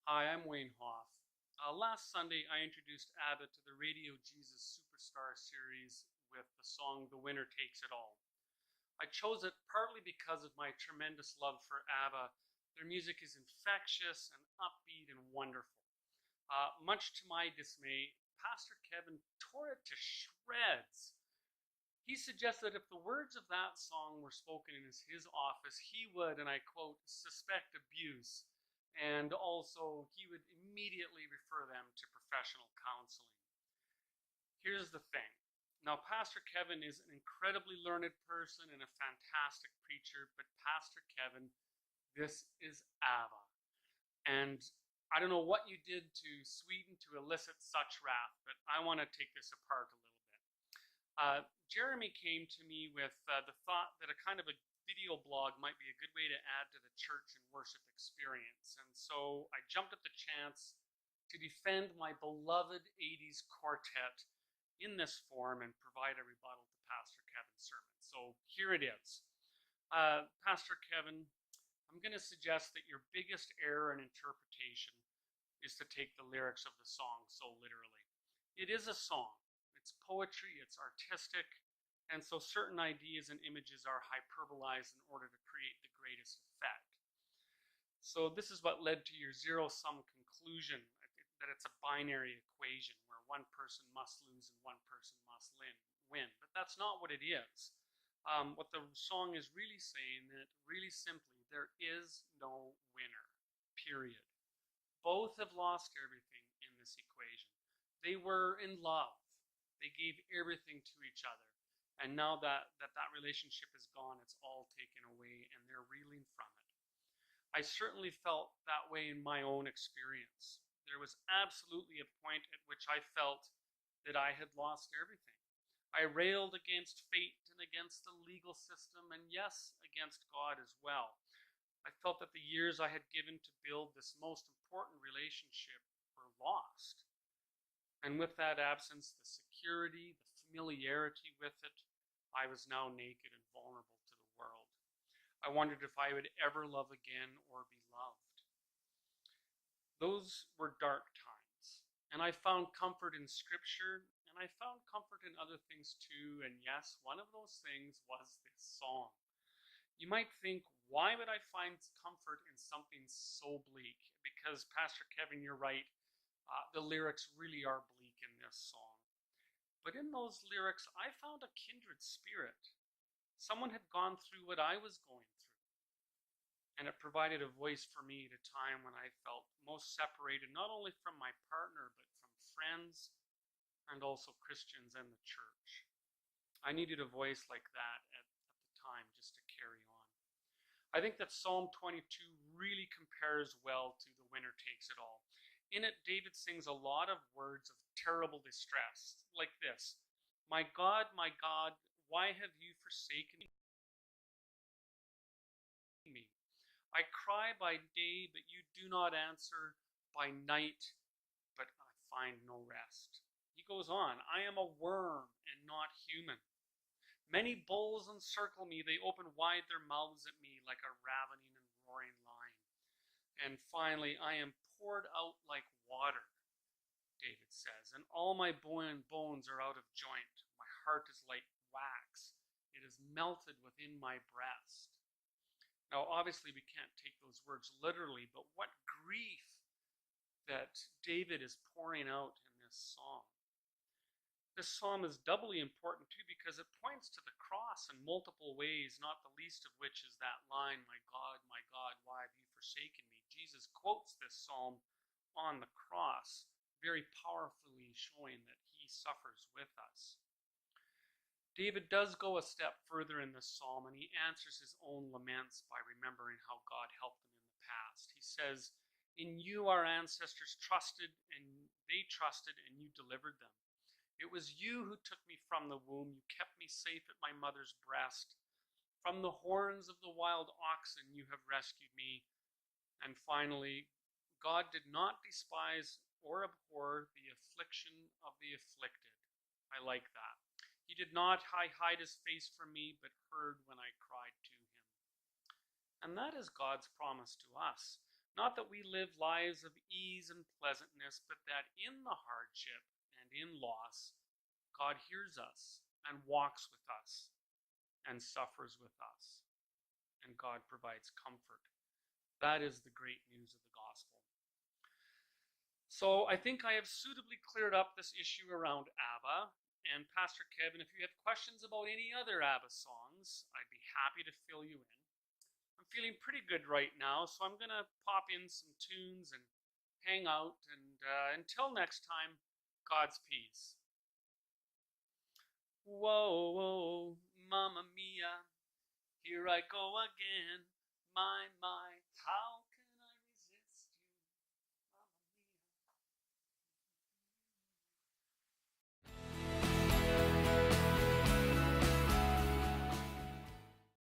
Hi, I'm Wayne Hoff. Last Sunday, I introduced ABBA to the Radio Jesus Superstar series with the song The Winner Takes It All. I chose it partly because of my tremendous love for ABBA. Their music is infectious and upbeat and wonderful. Much to my dismay, Pastor Kevin tore it to shreds. He suggested if the words of that song were spoken in his office, he would, and I quote, suspect abuse, and also he would immediately refer them to professional counseling. Here's the thing. Now, Pastor Kevin is an incredibly learned person and a fantastic preacher, but Pastor Kevin, this is ABBA. And I don't know what you did to Sweden to elicit such wrath, but I want to take this apart a little bit. Jeremy came to me with the thought that a kind of a video blog might be a good way to add to the church and worship experience. And so I jumped at the chance to defend my beloved 80s quartet in this form and provide a rebuttal to Pastor Kevin's sermon. So here it is. Pastor Kevin, I'm going to suggest that your biggest error in interpretation is to take the lyrics of the song so literally. It is a song. It's poetry, it's artistic, and so certain ideas and images are hyperbolized in order to create the greatest effect. So this is what led to your zero-sum conclusion, that it's a binary equation where one person must lose and one person must win. But that's not what it is. What the song is really saying, that really simply, there is no winner, period. Both have lost everything in this equation. They were in love. They gave everything to each other. And now that relationship is gone, it's all taken away and they're reeling from it. I certainly felt that way in my own experience. There was absolutely a point at which I felt that I had lost everything. I railed against fate and against the legal system, and yes, against God as well. I felt that the years I had given to build this most important relationship were lost. And with that absence, the security, the familiarity with it, I was now naked and vulnerable to the world. I wondered if I would ever love again or be loved. Those were dark times, and I found comfort in Scripture, and I found comfort in other things too, and yes, one of those things was this song. You might think, why would I find comfort in something so bleak? Because, Pastor Kevin, you're right. The lyrics really are bleak in this song. But in those lyrics, I found a kindred spirit. Someone had gone through what I was going through. And it provided a voice for me at a time when I felt most separated, not only from my partner, but from friends and also Christians and the church. I needed a voice like that at the time just to carry on. I think that Psalm 22 really compares well to The Winner Takes It All. In it, David sings a lot of words of terrible distress, like this: my God, why have you forsaken me? I cry by day, but you do not answer, by night, but I find no rest. He goes on, I am a worm and not human. Many bulls encircle me, they open wide their mouths at me like a ravening and roaring lion. And finally, I am poured out like water, David says, and all my bones are out of joint. My heart is like wax. It is melted within my breast. Now, obviously, we can't take those words literally, but what grief that David is pouring out in this psalm. This psalm is doubly important, too, because it points to the cross in multiple ways, not the least of which is that line, my God, why have you forsaken me? Jesus quotes this psalm on the cross, very powerfully showing that he suffers with us. David does go a step further in this psalm, and he answers his own laments by remembering how God helped him in the past. He says, in you our ancestors trusted, and they trusted, and you delivered them. It was you who took me from the womb. You kept me safe at my mother's breast. From the horns of the wild oxen you have rescued me. And finally, God did not despise or abhor the affliction of the afflicted. I like that. He did not hide his face from me, but heard when I cried to him. And that is God's promise to us. Not that we live lives of ease and pleasantness, but that in the hardship and in loss, God hears us and walks with us and suffers with us, and God provides comfort. That is the great news of the gospel. So I think I have suitably cleared up this issue around ABBA. And Pastor Kevin, if you have questions about any other ABBA songs, I'd be happy to fill you in. I'm feeling pretty good right now, so I'm going to pop in some tunes and hang out. And until next time, God's peace. Whoa, whoa, Mamma Mia, here I go again. My, how